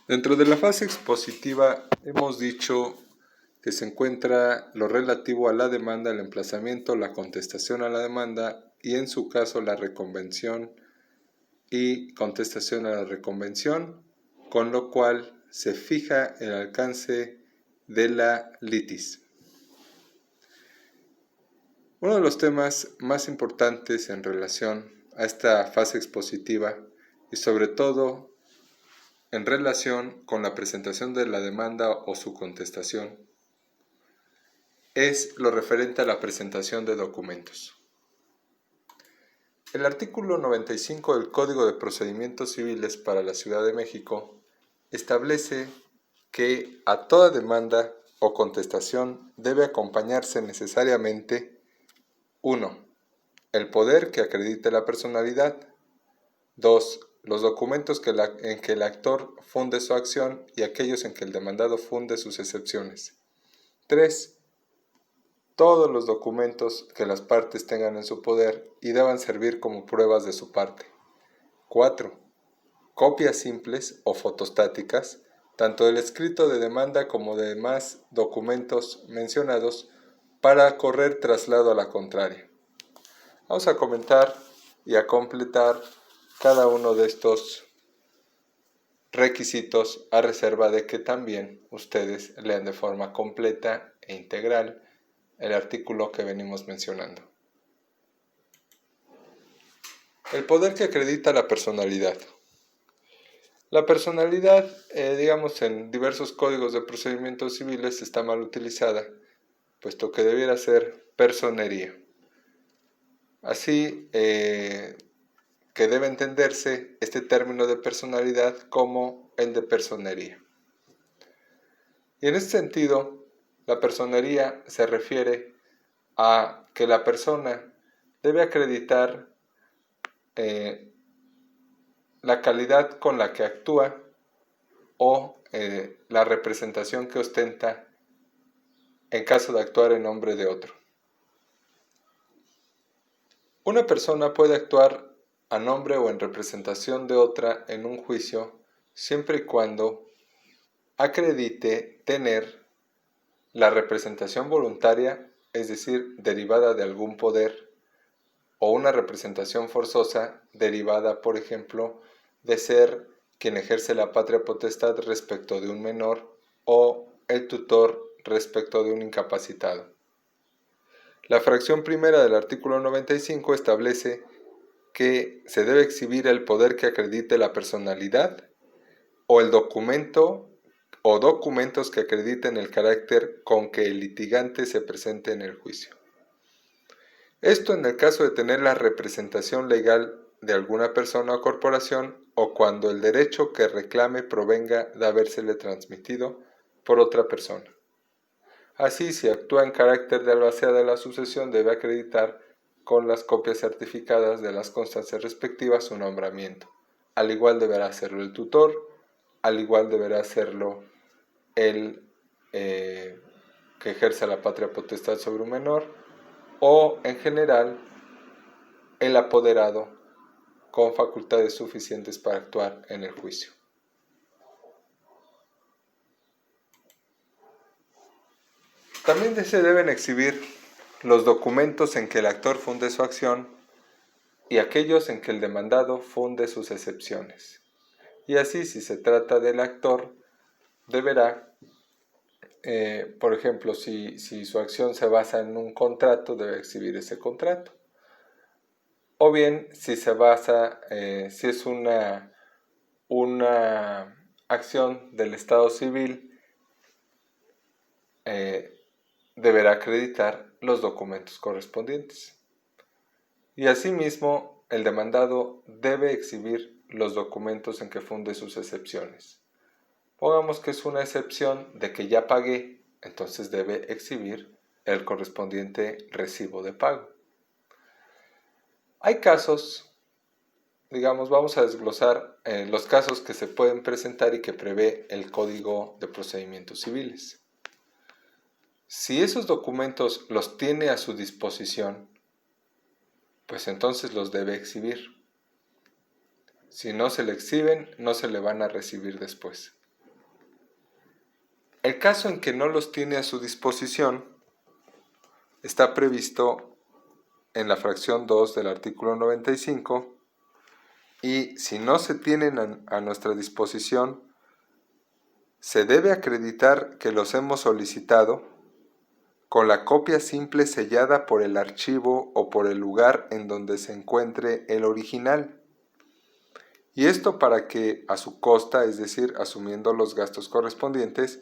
Dentro de la fase expositiva hemos dicho que se encuentra lo relativo a la demanda, el emplazamiento, la contestación a la demanda y en su caso la reconvención y contestación a la reconvención, con lo cual se fija el alcance de la litis. Uno de los temas más importantes en relación a esta fase expositiva y sobre todo en relación con la presentación de la demanda o su contestación es lo referente a la presentación de documentos. El artículo 95 del Código de Procedimientos Civiles para la Ciudad de México establece que a toda demanda o contestación debe acompañarse necesariamente 1. El poder que acredite la personalidad. 2. Los documentos en que el actor funde su acción y aquellos en que el demandado funde sus excepciones. 3. Todos los documentos que las partes tengan en su poder y deban servir como pruebas de su parte. 4. Copias simples o fotostáticas, tanto del escrito de demanda como de demás documentos mencionados, para correr traslado a la contraria. Vamos a comentar y a completar cada uno de estos requisitos a reserva de que también ustedes lean de forma completa e integral el artículo que venimos mencionando. El poder que acredita la personalidad. La personalidad, digamos, en diversos códigos de procedimientos civiles está mal utilizada, puesto que debiera ser personería. Así que debe entenderse este término de personalidad como el de personería. Y en este sentido, la personería se refiere a que la persona debe acreditar la calidad con la que actúa o la representación que ostenta en caso de actuar en nombre de otro. Una persona puede actuar a nombre o en representación de otra en un juicio siempre y cuando acredite tener la representación voluntaria, es decir, derivada de algún poder, o una representación forzosa derivada, por ejemplo, de ser quien ejerce la patria potestad respecto de un menor o el tutor respecto de un incapacitado. La fracción primera del artículo 95 establece que se debe exhibir el poder que acredite la personalidad o el documento o documentos que acrediten el carácter con que el litigante se presente en el juicio. Esto en el caso de tener la representación legal de alguna persona o corporación o cuando el derecho que reclame provenga de habérsele transmitido por otra persona. Así, si actúa en carácter de albacea de la sucesión, debe acreditar con las copias certificadas de las constancias respectivas su nombramiento. Al igual deberá hacerlo el tutor, al igual deberá hacerlo el que ejerza la patria potestad sobre un menor, o en general el apoderado con facultades suficientes para actuar en el juicio. También se deben exhibir los documentos en que el actor funde su acción y aquellos en que el demandado funde sus excepciones. Y así, si se trata del actor, deberá, por ejemplo, si su acción se basa en un contrato, debe exhibir ese contrato. O bien, si se basa, si es una acción del Estado civil, deberá acreditar los documentos correspondientes. Y asimismo, el demandado debe exhibir los documentos en que funde sus excepciones. Pongamos que es una excepción de que ya pagué, entonces debe exhibir el correspondiente recibo de pago. Hay casos, digamos, vamos a desglosar los casos que se pueden presentar y que prevé el Código de Procedimientos Civiles. Si esos documentos los tiene a su disposición, pues entonces los debe exhibir. Si no se le exhiben, no se le van a recibir después. El caso en que no los tiene a su disposición está previsto en la fracción 2 del artículo 95 y si no se tienen a nuestra disposición, se debe acreditar que los hemos solicitado con la copia simple sellada por el archivo o por el lugar en donde se encuentre el original. Y esto para que a su costa, es decir, asumiendo los gastos correspondientes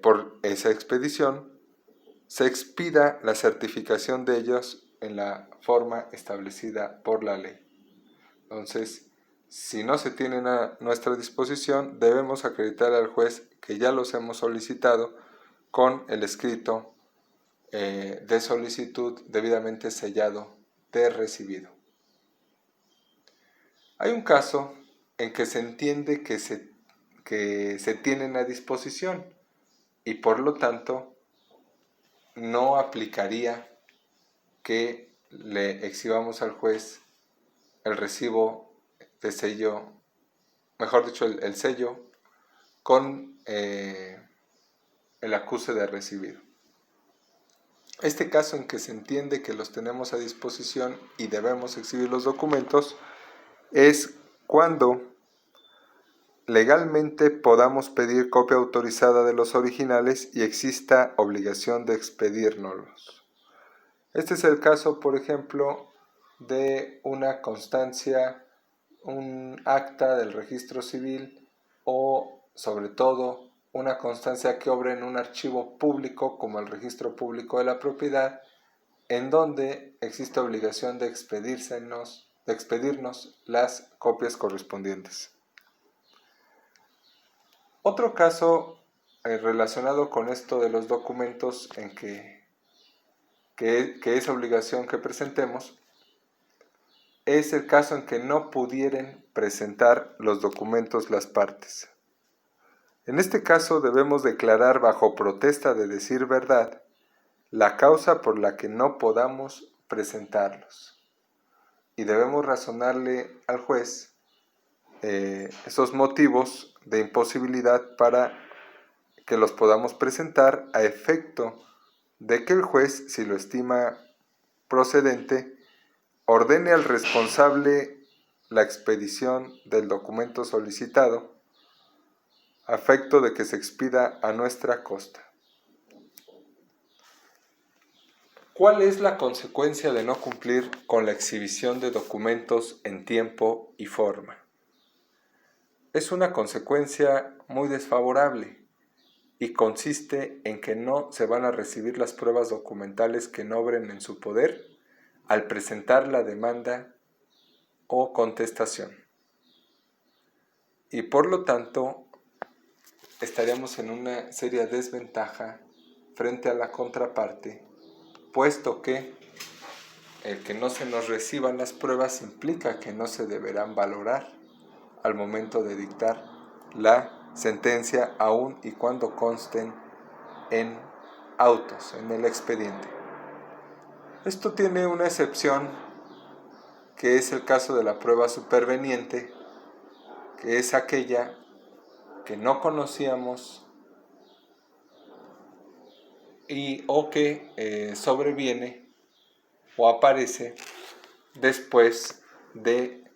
por esa expedición, se expida la certificación de ellos en la forma establecida por la ley. Entonces, si no se tienen a nuestra disposición, debemos acreditar al juez que ya los hemos solicitado con el escrito de solicitud debidamente sellado de recibido. Hay un caso en que se entiende que se tienen a disposición y por lo tanto no aplicaría que le exhibamos al juez el recibo de sello, mejor dicho, el sello con el acuse de recibido. Este caso en que se entiende que los tenemos a disposición y debemos exhibir los documentos es cuando legalmente podamos pedir copia autorizada de los originales y exista obligación de expedírnoslos. Este es el caso, por ejemplo, de una constancia, un acta del registro civil o, sobre todo, una constancia que obra en un archivo público como el registro público de la propiedad, en donde existe obligación de expedirnos las copias correspondientes. Otro caso relacionado con esto de los documentos en que es obligación que presentemos es el caso en que no pudieren presentar los documentos las partes. En este caso debemos declarar bajo protesta de decir verdad la causa por la que no podamos presentarlos. Y debemos razonarle al juez esos motivos de imposibilidad para que los podamos presentar a efecto de que el juez, si lo estima procedente, ordene al responsable la expedición del documento solicitado a efecto de que se expida a nuestra costa. ¿Cuál es la consecuencia de no cumplir con la exhibición de documentos en tiempo y forma? Es una consecuencia muy desfavorable y consiste en que no se van a recibir las pruebas documentales que no obren en su poder al presentar la demanda o contestación. Y por lo tanto, estaríamos en una seria desventaja frente a la contraparte, puesto que el que no se nos reciban las pruebas implica que no se deberán valorar al momento de dictar la sentencia, aun y cuando consten en autos, en el expediente. Esto tiene una excepción, que es el caso de la prueba superveniente, que es aquella que no conocíamos o que sobreviene o aparece después de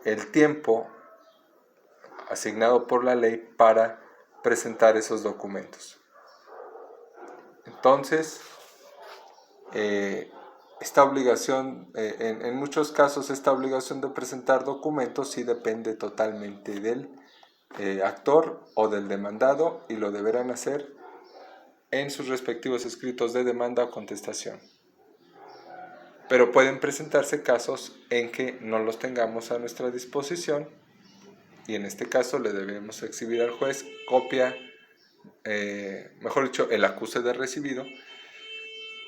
el tiempo asignado por la ley para presentar esos documentos. Entonces, esta obligación, en muchos casos, esta obligación de presentar documentos sí depende totalmente del actor o del demandado y lo deberán hacer en sus respectivos escritos de demanda o contestación. Pero pueden presentarse casos en que no los tengamos a nuestra disposición y en este caso le debemos exhibir al juez copia, mejor dicho, el acuse de recibido,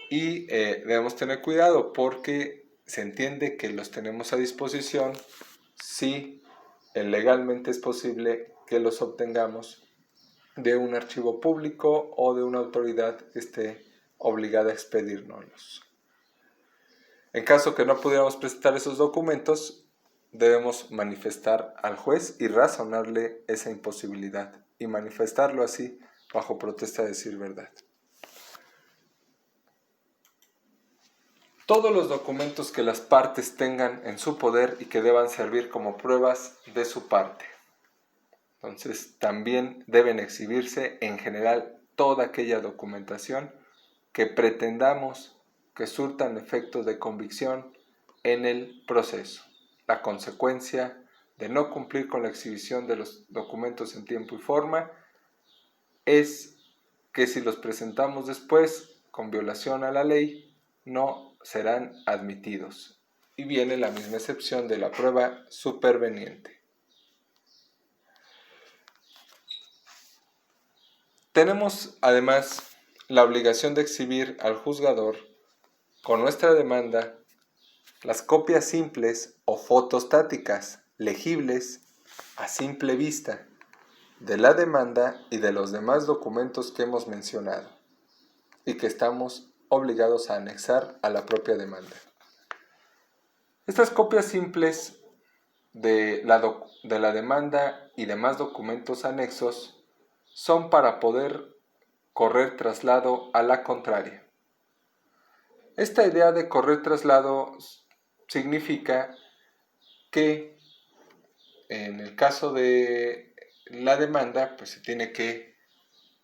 y debemos tener cuidado porque se entiende que los tenemos a disposición si legalmente es posible que los obtengamos de un archivo público o de una autoridad que esté obligada a expedírnoslos. En caso que no pudiéramos presentar esos documentos, debemos manifestar al juez y razonarle esa imposibilidad y manifestarlo así bajo protesta de decir verdad. Todos los documentos que las partes tengan en su poder y que deban servir como pruebas de su parte. Entonces, también deben exhibirse en general toda aquella documentación que pretendamos que surtan efectos de convicción en el proceso. La consecuencia de no cumplir con la exhibición de los documentos en tiempo y forma es que si los presentamos después con violación a la ley, no serán admitidos. Y viene la misma excepción de la prueba superveniente. Tenemos además la obligación de exhibir al juzgador con nuestra demanda las copias simples o fotostáticas legibles a simple vista de la demanda y de los demás documentos que hemos mencionado y que estamos obligados a anexar a la propia demanda. Estas copias simples de la demanda y demás documentos anexos son para poder correr traslado a la contraria. Esta idea de correr traslado significa que en el caso de la demanda, pues se tiene que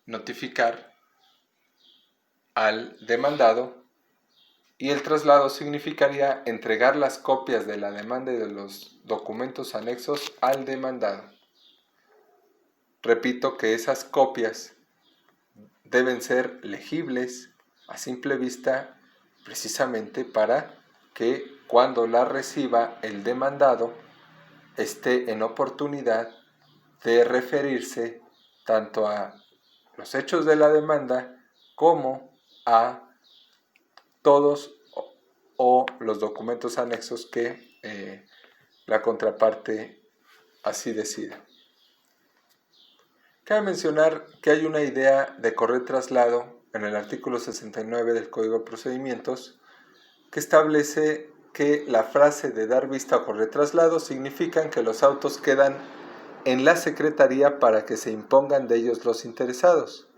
notificar al demandado y el traslado significaría entregar las copias de la demanda y de los documentos anexos al demandado. Repito que esas copias deben ser legibles a simple vista precisamente para que cuando la reciba el demandado esté en oportunidad de referirse tanto a los hechos de la demanda como a todos o los documentos anexos que la contraparte así decida. Cabe mencionar que hay una idea de correr traslado en el artículo 69 del Código de Procedimientos que establece que la frase de dar vista o correr traslado significan que los autos quedan en la Secretaría para que se impongan de ellos los interesados,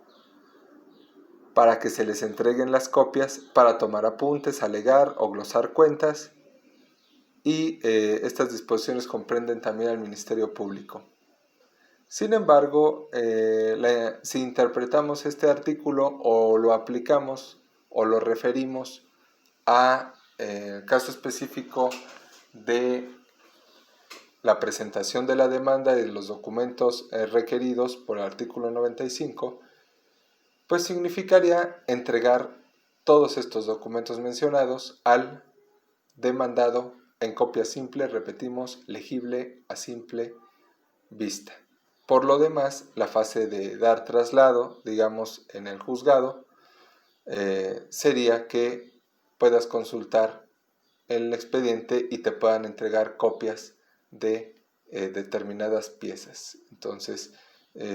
para que se les entreguen las copias para tomar apuntes, alegar o glosar cuentas, y estas disposiciones comprenden también al Ministerio Público. Sin embargo, si interpretamos este artículo o lo aplicamos o lo referimos a el caso específico de la presentación de la demanda y de los documentos requeridos por el artículo 95, pues significaría entregar todos estos documentos mencionados al demandado en copia simple, repetimos, legible a simple vista. Por lo demás, la fase de dar traslado, digamos, en el juzgado, sería que puedas consultar el expediente y te puedan entregar copias de determinadas piezas. Entonces,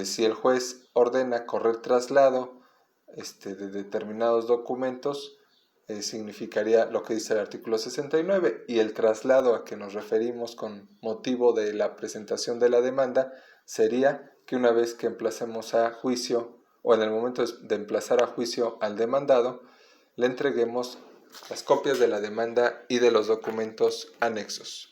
si el juez ordena correr traslado de determinados documentos, significaría lo que dice el artículo 69, y el traslado a que nos referimos con motivo de la presentación de la demanda sería que una vez que emplacemos a juicio o en el momento de emplazar a juicio al demandado, le entreguemos las copias de la demanda y de los documentos anexos.